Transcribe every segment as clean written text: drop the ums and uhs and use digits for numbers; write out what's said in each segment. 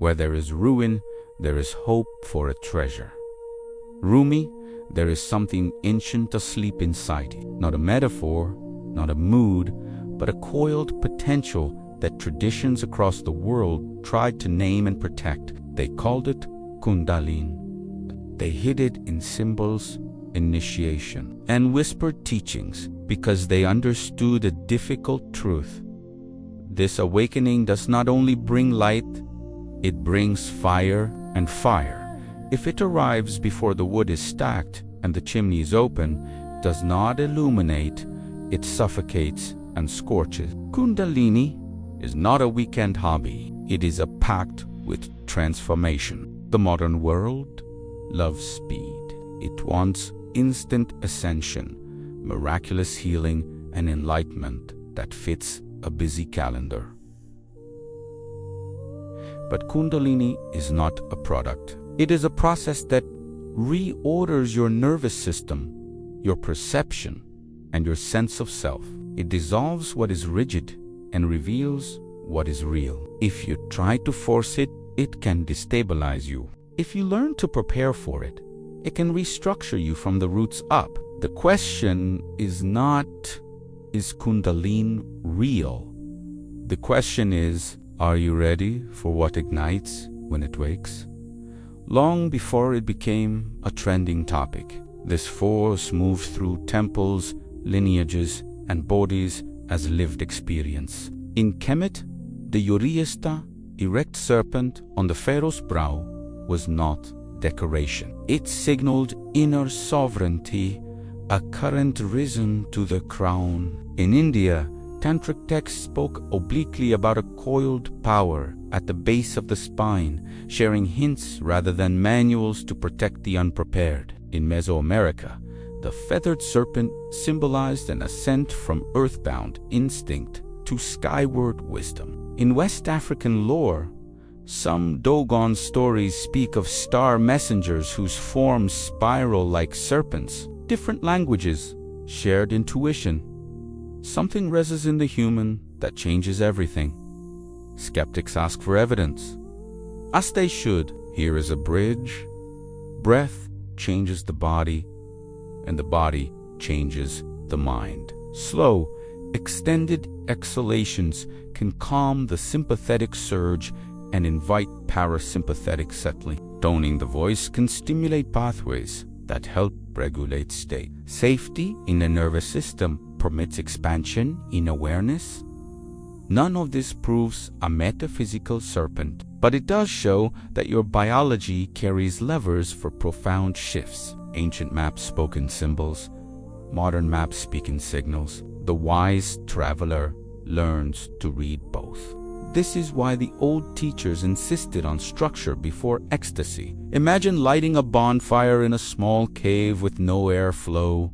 Where there is ruin, there is hope for a treasure. Rumi, there is something ancient asleep inside you. Not a metaphor, not a mood, but a coiled potential that traditions across the world tried to name and protect. They called it Kundalini. They hid it in symbols, initiation, and whispered teachings because they understood a difficult truth. This awakening does not only bring light, it brings fire, and fire, if it arrives before the wood is stacked and the chimney is open, does not illuminate, it suffocates and scorches. Kundalini is not a weekend hobby. It is a pact with transformation. The modern world loves speed. It wants instant ascension, miraculous healing, and enlightenment that fits a busy calendar. But Kundalini is not a product. It is a process that reorders your nervous system, your perception, and your sense of self. It dissolves what is rigid and reveals what is real. If you try to force it, it can destabilize you. If you learn to prepare for it, it can restructure you from the roots up. The question is not, is Kundalini real? The question is, are you ready for what ignites when it wakes? Long before it became a trending topic, this force moved through temples, lineages, and bodies as lived experience. In Kemet, the Uriesta, erect serpent on the pharaoh's brow, was not decoration. It signaled inner sovereignty, a current risen to the crown. In India, Tantric texts spoke obliquely about a coiled power at the base of the spine, sharing hints rather than manuals to protect the unprepared. In Mesoamerica, the feathered serpent symbolized an ascent from earthbound instinct to skyward wisdom. In West African lore, some Dogon stories speak of star messengers whose forms spiral like serpents. Different languages, shared intuition. Something rests in the human that changes everything. Skeptics ask for evidence. As they should. Here is a bridge. Breath changes the body, and the body changes the mind. Slow, extended exhalations can calm the sympathetic surge and invite parasympathetic settling. Toning the voice can stimulate pathways that help regulate state. Safety in the nervous system permits expansion in awareness. None of this proves a metaphysical serpent, but it does show that your biology carries levers for profound shifts. Ancient maps spoke in symbols, modern maps speak in signals. The wise traveler learns to read both. This is why the old teachers insisted on structure before ecstasy. Imagine lighting a bonfire in a small cave with no airflow.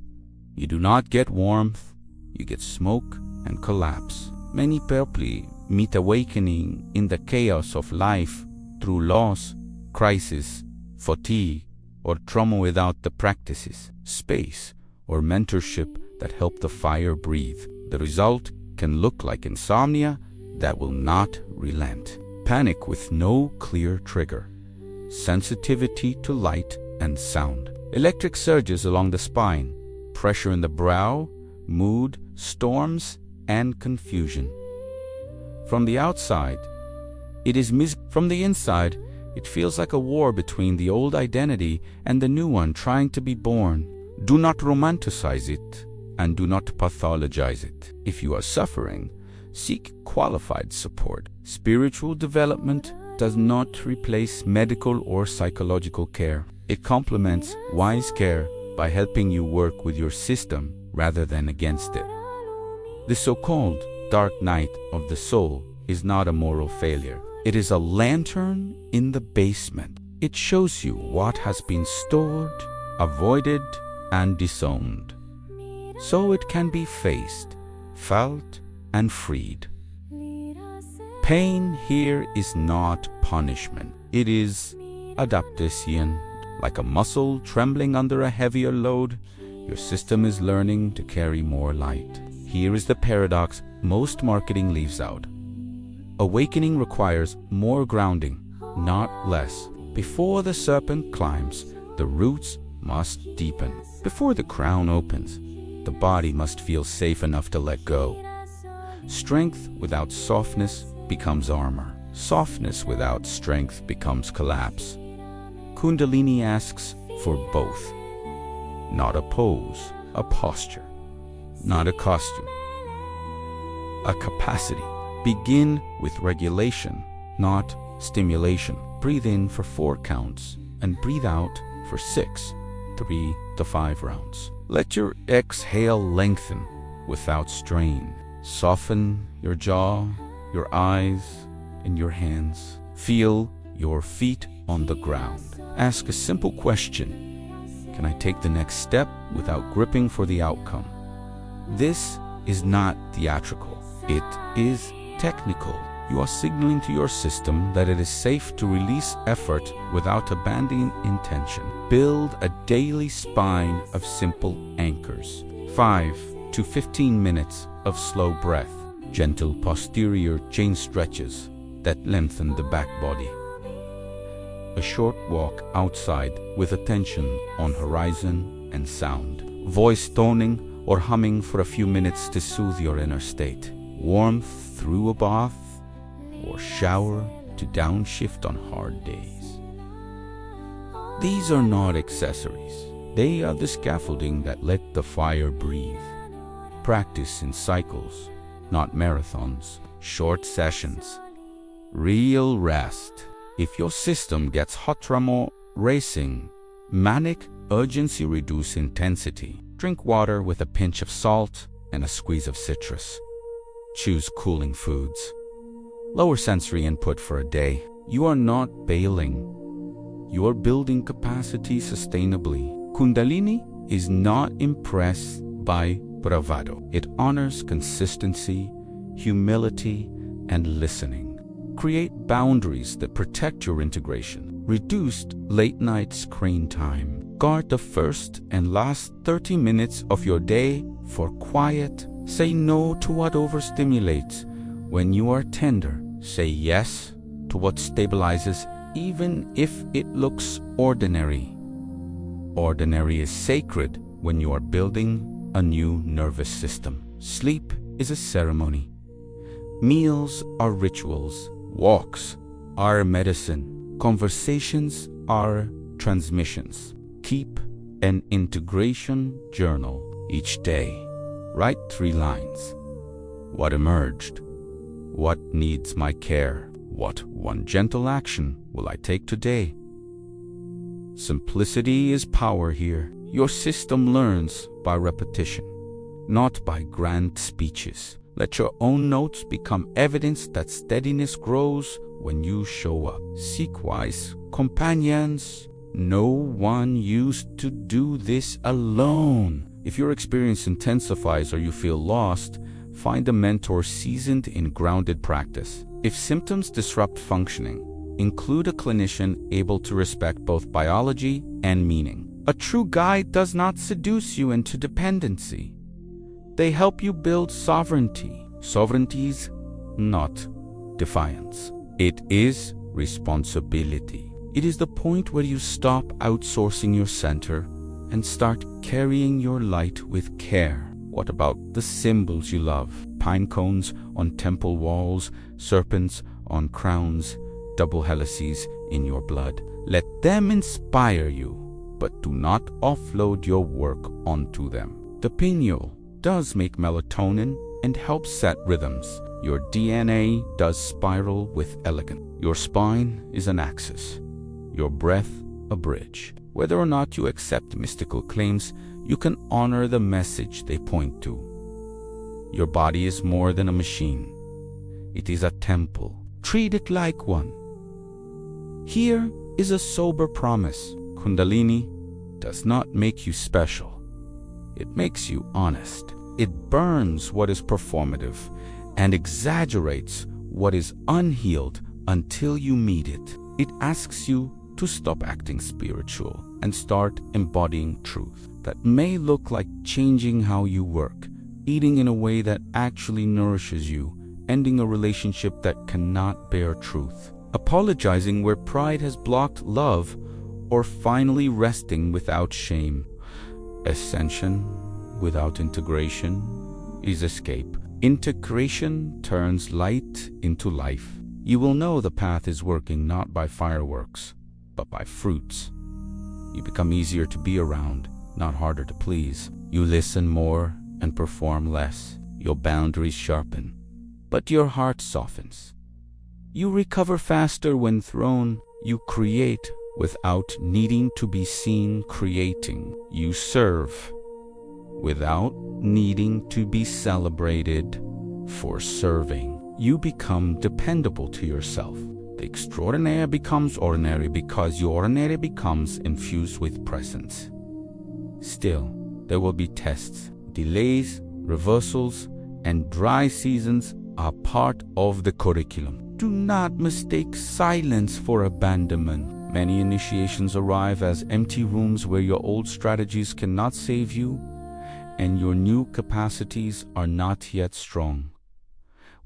You do not get warmth, you get smoke and collapse. Many people meet awakening in the chaos of life through loss, crisis, fatigue, or trauma without the practices, space, or mentorship that help the fire breathe. The result can look like insomnia that will not relent, panic with no clear trigger, sensitivity to light and sound, electric surges along the spine, pressure in the brow, mood, storms, and confusion. From the outside, it is from the inside, it feels like a war between the old identity and the new one trying to be born. Do not romanticize it and do not pathologize it. If you are suffering, seek qualified support. Spiritual development does not replace medical or psychological care. It complements wise care by helping you work with your system rather than against it. The so-called dark night of the soul is not a moral failure. It is a lantern in the basement. It shows you what has been stored, avoided, and disowned, so it can be faced, felt, and freed. Pain here is not punishment. It is adaptation. Like a muscle trembling under a heavier load, your system is learning to carry more light. Here is the paradox most marketing leaves out. Awakening requires more grounding, not less. Before the serpent climbs, the roots must deepen. Before the crown opens, the body must feel safe enough to let go. Strength without softness becomes armor. Softness without strength becomes collapse. Kundalini asks for both. Not a pose, a posture. Not a costume, a capacity. Begin with regulation, not stimulation. Breathe in for 4 counts and breathe out for 6, 3 to 5 rounds. Let your exhale lengthen without strain. Soften your jaw, your eyes, and your hands. Feel your feet on the ground. Ask a simple question. Can I take the next step without gripping for the outcome? This is not theatrical. It is technical. You are signaling to your system that it is safe to release effort without abandoning intention. Build a daily spine of simple anchors. 5 to 15 minutes of slow breath. Gentle posterior chain stretches that lengthen the back body. A short walk outside with attention on horizon and sound. Voice toning or humming for a few minutes to soothe your inner state. Warmth through a bath or shower to downshift on hard days. These are not accessories. They are the scaffolding that let the fire breathe. Practice in cycles, not marathons. Short sessions. Real rest. If your system gets hot tremor racing, manic urgency reduce intensity. Drink water with a pinch of salt and a squeeze of citrus. Choose cooling foods. Lower sensory input for a day. You are not bailing. You are building capacity sustainably. Kundalini is not impressed by bravado. It honors consistency, humility, and listening. Create boundaries that protect your integration. Reduced late-night screen time. Guard the first and last 30 minutes of your day for quiet. Say no to what overstimulates. When you are tender, say yes to what stabilizes, even if it looks ordinary. Ordinary is sacred when you are building a new nervous system. Sleep is a ceremony. Meals are rituals. Walks are medicine. Conversations are transmissions. Keep an integration journal each day. Write 3 lines. What emerged? What needs my care? What one gentle action will I take today? Simplicity is power here. Your system learns by repetition, not by grand speeches. Let your own notes become evidence that steadiness grows when you show up. Seek wise companions. No one used to do this alone. If your experience intensifies or you feel lost, find a mentor seasoned in grounded practice. If symptoms disrupt functioning, include a clinician able to respect both biology and meaning. A true guide does not seduce you into dependency. They help you build sovereignty. Sovereignties, not defiance. It is responsibility. It is the point where you stop outsourcing your center and start carrying your light with care. What about the symbols you love? Pine cones on temple walls, serpents on crowns, double helices in your blood. Let them inspire you, but do not offload your work onto them. The pineal does make melatonin and helps set rhythms. Your DNA does spiral with elegance. Your spine is an axis. Your breath a bridge. Whether or not you accept mystical claims, you can honor the message they point to. Your body is more than a machine. It is a temple. Treat it like one. Here is a sober promise. Kundalini does not make you special. It makes you honest. It burns what is performative and exaggerates what is unhealed until you meet it. It asks you to stop acting spiritual and start embodying truth. That may look like changing how you work, eating in a way that actually nourishes you, ending a relationship that cannot bear truth. apologizing where pride has blocked love, or finally resting without shame. Ascension without integration is escape. Integration turns light into life. You will know the path is working not by fireworks, but by fruits. You become easier to be around, not harder to please. You listen more and perform less. Your boundaries sharpen, but your heart softens. You recover faster when thrown. You create without needing to be seen creating. You serve without needing to be celebrated for serving. You become dependable to yourself. The extraordinary becomes ordinary because your ordinary becomes infused with presence. Still, there will be tests, delays, reversals, and dry seasons are part of the curriculum. Do not mistake silence for abandonment. Many initiations arrive as empty rooms where your old strategies cannot save you and your new capacities are not yet strong.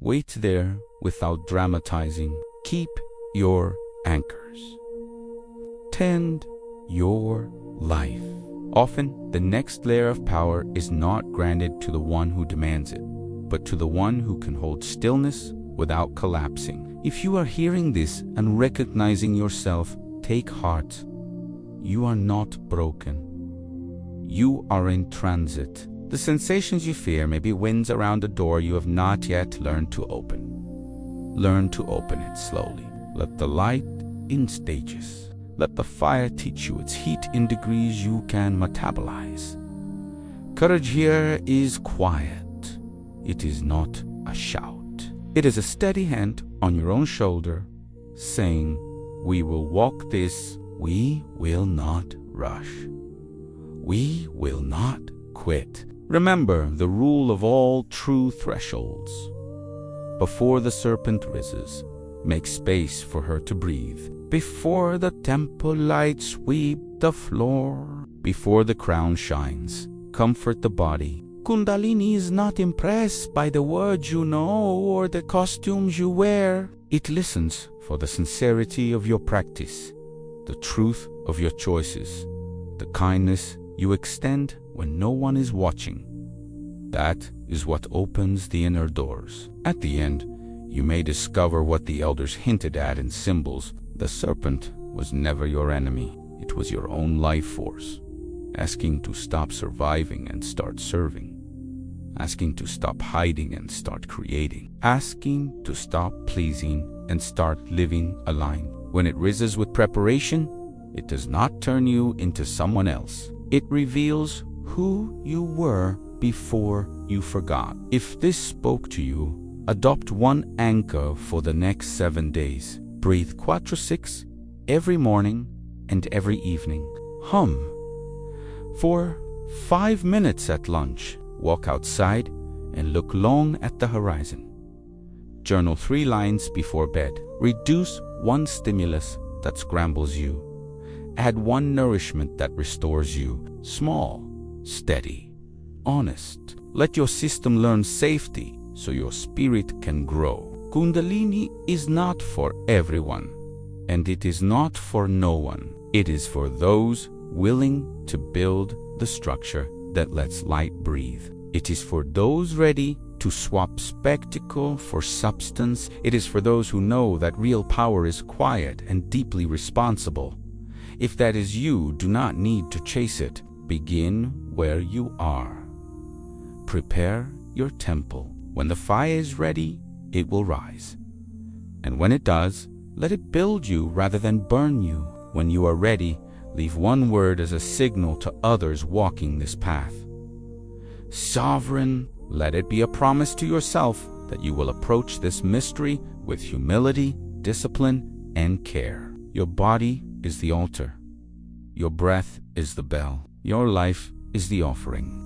Wait there without dramatizing. Keep your anchors. Tend your life. Often, the next layer of power is not granted to the one who demands it, but to the one who can hold stillness without collapsing. If you are hearing this and recognizing yourself, take heart. You are not broken. You are in transit. The sensations you fear may be winds around a door you have not yet learned to open. Learn to open it slowly. Let the light in stages. Let the fire teach you its heat in degrees you can metabolize. Courage here is quiet. It is not a shout. It is a steady hand on your own shoulder saying, "We will walk this. We will not rush. We will not quit." Remember the rule of all true thresholds. Before the serpent rises, make space for her to breathe. Before the temple lights sweep the floor, before the crown shines, comfort the body. Kundalini is not impressed by the words you know or the costumes you wear. It listens for the sincerity of your practice, the truth of your choices, the kindness you extend when no one is watching. That is what opens the inner doors. At the end, you may discover what the elders hinted at in symbols. The serpent was never your enemy. It was your own life force, asking to stop surviving and start serving, asking to stop hiding and start creating, asking to stop pleasing and start living aligned. When it rises with preparation, it does not turn you into someone else. It reveals who you were before you forgot. If this spoke to you, adopt one anchor for the next 7 days. Breathe 4-6 every morning and every evening. Hum for 5 minutes at lunch. Walk outside and look long at the horizon. Journal 3 lines before bed. Reduce 1 stimulus that scrambles you. Add 1 nourishment that restores you. Small, steady, honest. Let your system learn safety so your spirit can grow. Kundalini is not for everyone, and it is not for no one. It is for those willing to build the structure that lets light breathe. It is for those ready to swap spectacle for substance. It is for those who know that real power is quiet and deeply responsible. If that is you, do not need to chase it. Begin where you are. Prepare your temple. When the fire is ready, it will rise. And when it does, let it build you rather than burn you. When you are ready, leave 1 word as a signal to others walking this path. Sovereign, let it be a promise to yourself that you will approach this mystery with humility, discipline, and care. Your body is the altar. Your breath is the bell. Your life is the offering.